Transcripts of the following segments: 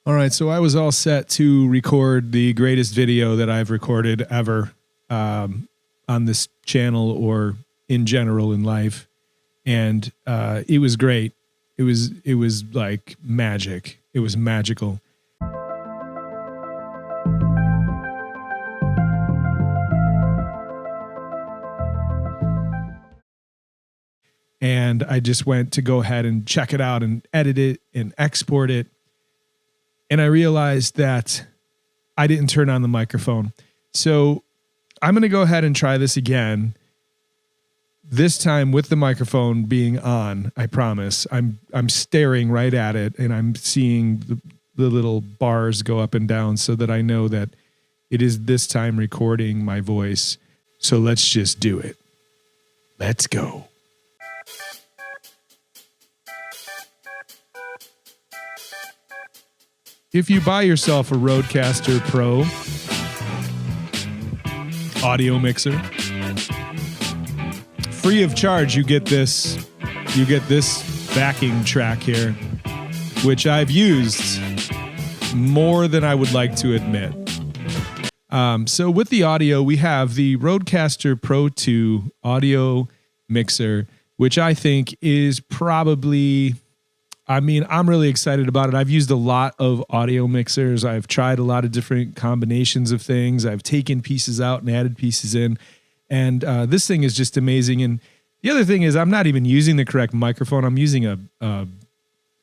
All right, so I was all set to record the greatest video that I've recorded ever on this channel or in general in life, and it was great. It was like magic. It was magical. And I just went to go ahead and check it out and edit it and export it. And I realized that I didn't turn on the microphone. So I'm going to go ahead and try this again. This time with the microphone being on, I promise. I'm staring right at it and I'm seeing the little bars go up and down so that I know that it is this time recording my voice. So let's just do it. Let's go. If you buy yourself a Rodecaster Pro audio mixer, free of charge, you get this backing track here, which I've used more than I would like to admit. So with the audio, we have the Rodecaster Pro 2 audio mixer, which I think is probably, I'm really excited about it. I've used a lot of audio mixers. I've tried a lot of different combinations of things. I've taken pieces out and added pieces in. And this thing is just amazing. And the other thing is I'm not even using the correct microphone. I'm using a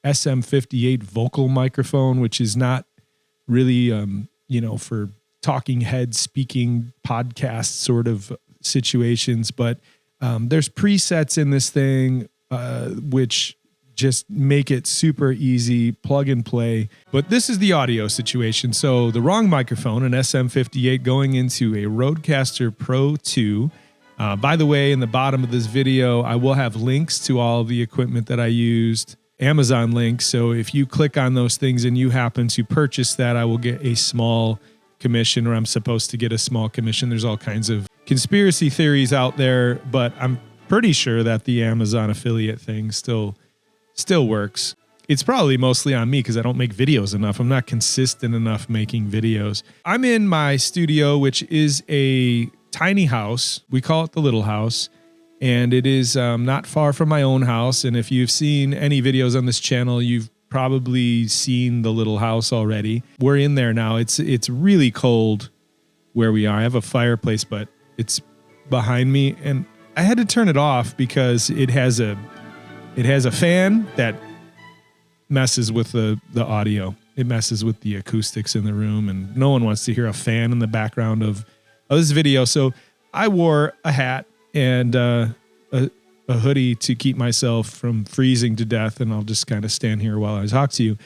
SM58 vocal microphone, which is not really, for talking head speaking podcast sort of situations. But there's presets in this thing, which just make it super easy, plug and play. But this is the audio situation. So the wrong microphone, an SM58 going into a Rodecaster Pro 2. By the way, in the bottom of this video, I will have links to all of the equipment that I used, Amazon links. So if you click on those things and you happen to purchase that, I will get a small commission, or I'm supposed to get a small commission. There's all kinds of conspiracy theories out there, but I'm pretty sure that the Amazon affiliate thing still works. It's probably mostly on me because I don't make videos enough. I'm not consistent enough making videos. I'm in my studio, which is a tiny house. We call it the Little House, and it is not far from my own house. And if you've seen any videos on this channel, you've probably seen the Little House already. We're in there now. It's really cold where we are. I have a fireplace, but it's behind me, and I had to turn it off because it has a fan that messes with the audio. It messes with the acoustics in the room, and no one wants to hear a fan in the background of this video. So I wore a hat and a hoodie to keep myself from freezing to death, and I'll just kind of stand here while I talk to you.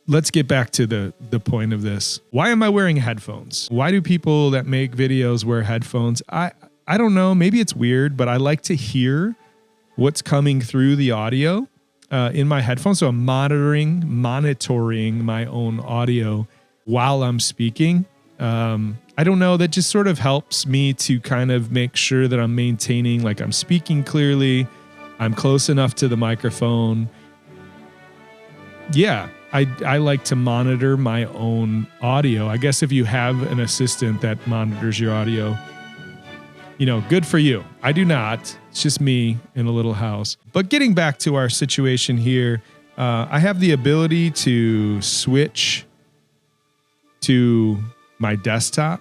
Let's get back to the point of this. Why am I wearing headphones? Why do people that make videos wear headphones? I don't know. Maybe it's weird, but I like to hear what's coming through the audio in my headphones. So I'm monitoring my own audio while I'm speaking. I don't know. That just sort of helps me to kind of make sure that I'm maintaining, like I'm speaking clearly. I'm close enough to the microphone. Yeah, I like to monitor my own audio. I guess if you have an assistant that monitors your audio, good for you. I do not. It's just me in a little house. But getting back to our situation here, I have the ability to switch to my desktop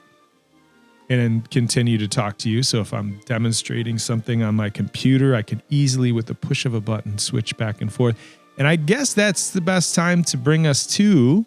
and continue to talk to you. So if I'm demonstrating something on my computer, I could easily, with the push of a button, switch back and forth. And I guess that's the best time to bring us to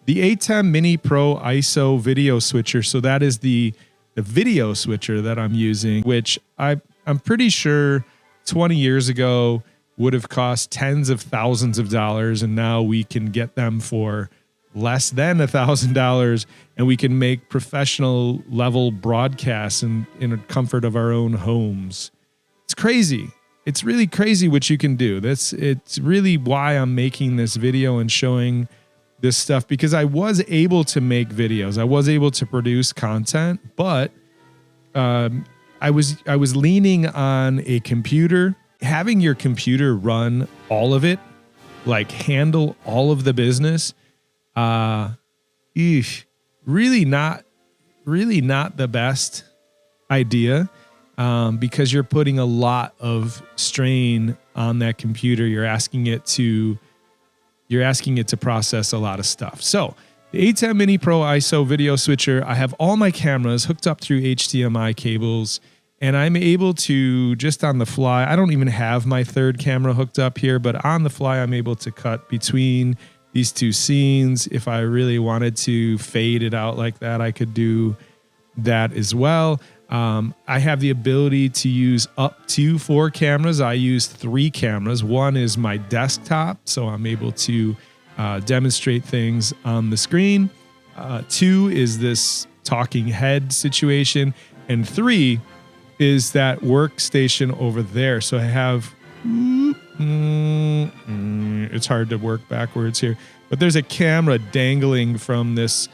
the ATEM Mini Pro ISO video switcher. So that is the video switcher that I'm using, which I'm pretty sure 20 years ago would have cost tens of thousands of dollars, and now we can get them for less than $1,000, and we can make professional level broadcasts in the comfort of our own homes. It's crazy. It's really crazy what you can do. It's really why I'm making this video and showing this stuff, because I was able to make videos. I was able to produce content, but I was leaning on a computer. Having your computer run all of it, like handle all of the business, Really not the best idea, because you're putting a lot of strain on that computer. You're asking it to process a lot of stuff. So the A10 Mini Pro ISO video switcher, I have all my cameras hooked up through HDMI cables, and I'm able to, just on the fly, I don't even have my third camera hooked up here, but on the fly, I'm able to cut between these two scenes. If I really wanted to fade it out like that, I could do that as well. I have the ability to use up to 4 cameras. I use 3 cameras. One is my desktop, so I'm able to demonstrate things on the screen. 2 is this talking head situation. And 3 is that workstation over there. So I have, it's hard to work backwards here, but there's a camera dangling from this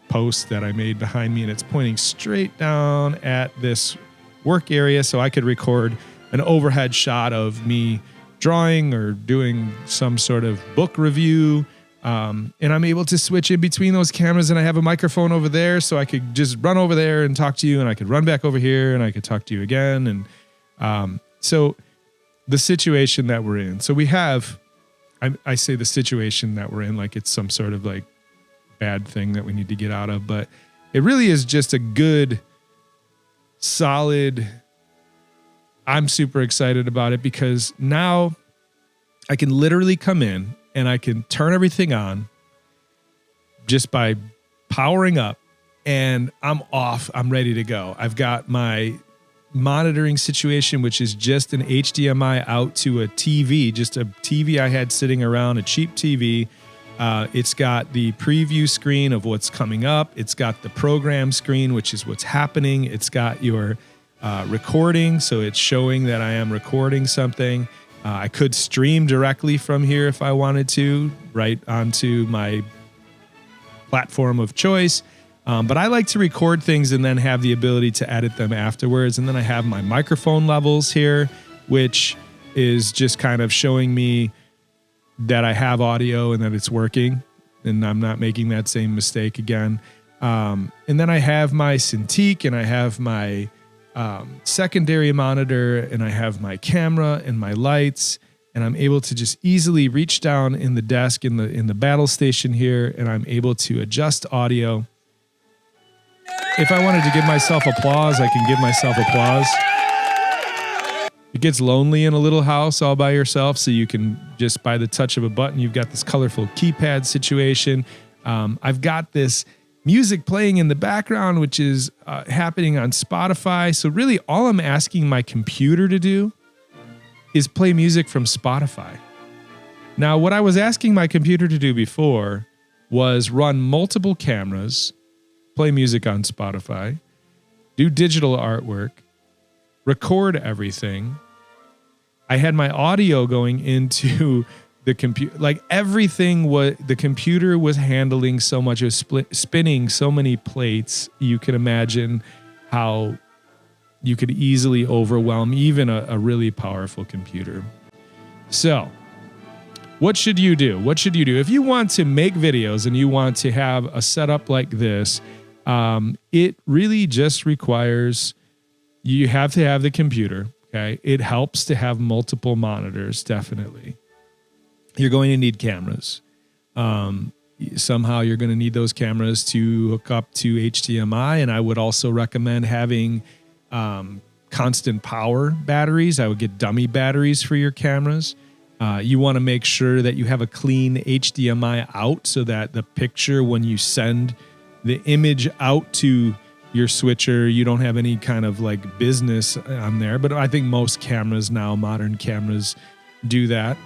post that I made behind me, and it's pointing straight down at this work area, so I could record an overhead shot of me drawing or doing some sort of book review. And I'm able to switch in between those cameras, and I have a microphone over there, so I could just run over there and talk to you, and I could run back over here and I could talk to you again. And so the situation that we're in, so we have, I say the situation that we're in like it's some sort of like bad thing that we need to get out of, but it really is just a good, solid, I'm super excited about it, because now I can literally come in and I can turn everything on just by powering up, and I'm off. I'm ready to go. I've got my monitoring situation, which is just an HDMI out to a TV, just a TV I had sitting around, a cheap TV. It's got the preview screen of what's coming up. It's got the program screen, which is what's happening. It's got your recording, so it's showing that I am recording something. I could stream directly from here if I wanted to, right onto my platform of choice. But I like to record things and then have the ability to edit them afterwards. And then I have my microphone levels here, which is just kind of showing me that I have audio and that it's working, and I'm not making that same mistake again. And then I have my Cintiq, and I have my secondary monitor, and I have my camera and my lights, and I'm able to just easily reach down in the desk in the battle station here, and I'm able to adjust audio. If I wanted to give myself applause, I can give myself applause. It gets lonely in a little house all by yourself, so you can just, by the touch of a button, you've got this colorful keypad situation. I've got this music playing in the background, which is happening on Spotify. So really all I'm asking my computer to do is play music from Spotify. Now, what I was asking my computer to do before was run multiple cameras, play music on Spotify, do digital artwork, record everything. I had my audio going into the computer, like everything was, the computer was handling so much, it was spinning so many plates. You can imagine how you could easily overwhelm even a really powerful computer. So what should you do? What should you do? If you want to make videos and you want to have a setup like this, it really just requires, you have to have the computer. Okay. It helps to have multiple monitors. Definitely. You're going to need cameras. Somehow you're going to need those cameras to hook up to HDMI. And I would also recommend having, constant power batteries. I would get dummy batteries for your cameras. You want to make sure that you have a clean HDMI out so that the picture, when you send the image out to your switcher, you don't have any kind of like business on there. But I think most cameras now, modern cameras, do that.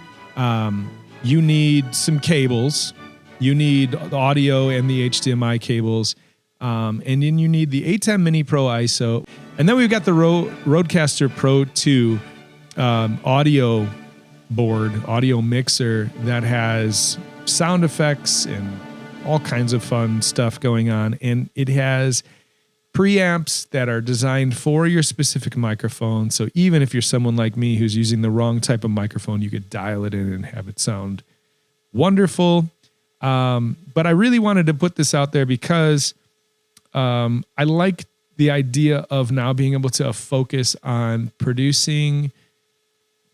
You need some cables. You need the audio and the HDMI cables. And then you need the A10 Mini Pro ISO. And then we've got the Rodecaster Pro 2 audio board, audio mixer that has sound effects and all kinds of fun stuff going on. And it has preamps that are designed for your specific microphone. So even if you're someone like me who's using the wrong type of microphone, you could dial it in and have it sound wonderful. But I really wanted to put this out there because I like the idea of now being able to focus on producing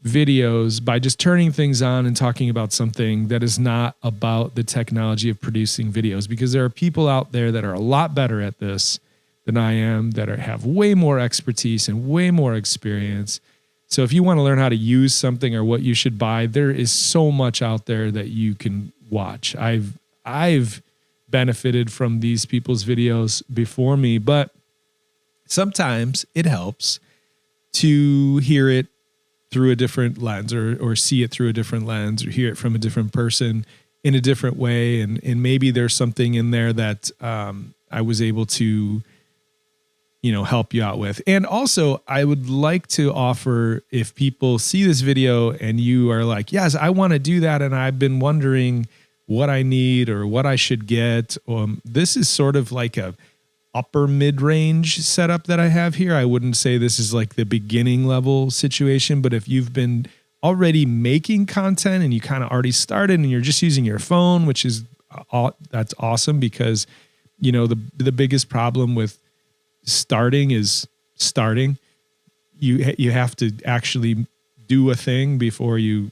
videos by just turning things on and talking about something that is not about the technology of producing videos, because there are people out there that are a lot better at this than I am, that have way more expertise and way more experience. So if you want to learn how to use something or what you should buy, there is so much out there that you can watch. I've benefited from these people's videos before me, but sometimes it helps to hear it through a different lens, or see it through a different lens, or hear it from a different person in a different way. And maybe there's something in there that I was able to, help you out with. And also, I would like to offer, if people see this video and you are like, yes, I want to do that, and I've been wondering what I need or what I should get. This is sort of like a upper mid-range setup that I have here. I wouldn't say this is like the beginning level situation, but if you've been already making content and you kind of already started and you're just using your phone, which is that's awesome, because the biggest problem with starting is starting. You have to actually do a thing before you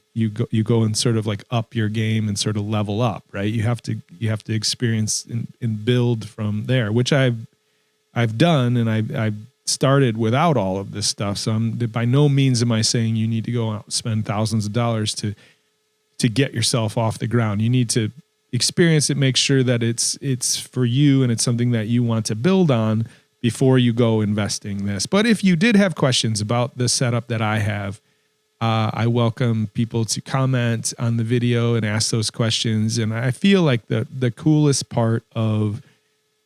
go and sort of like up your game and sort of level up, right? You have to experience and build from there, which I've done, and I've started without all of this stuff. So by no means am I saying you need to go out and spend thousands of dollars to get yourself off the ground. You need to experience it, make sure that it's for you and it's something that you want to build on before you go investing this. But if you did have questions about the setup that I have, I welcome people to comment on the video and ask those questions. And I feel like the coolest part of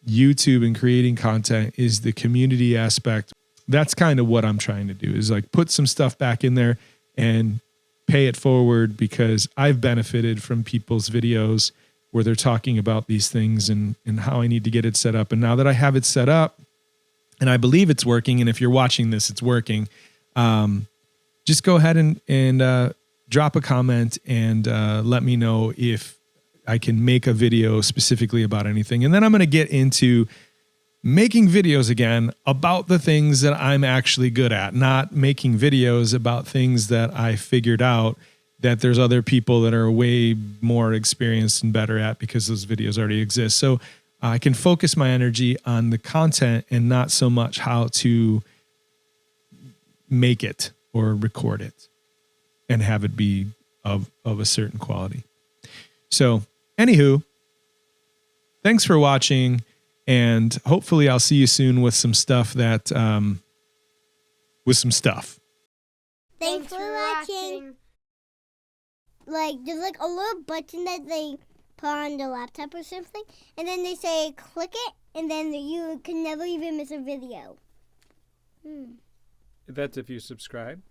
YouTube and creating content is the community aspect. That's kind of what I'm trying to do, is like put some stuff back in there and pay it forward, because I've benefited from people's videos where they're talking about these things and how I need to get it set up. And now that I have it set up and I believe it's working, and if you're watching this, it's working, just go ahead and drop a comment and let me know if I can make a video specifically about anything. And then I'm going to get into making videos again about the things that I'm actually good at, not making videos about things that I figured out that there's other people that are way more experienced and better at, because those videos already exist. So I can focus my energy on the content and not so much how to make it or record it and have it be of a certain quality. So anywho, thanks for watching, and hopefully I'll see you soon with some stuff that, Thanks for watching. Like, there's like a little button that they put on the laptop or something, and then they say click it, and then you can never even miss a video. That's if you subscribe.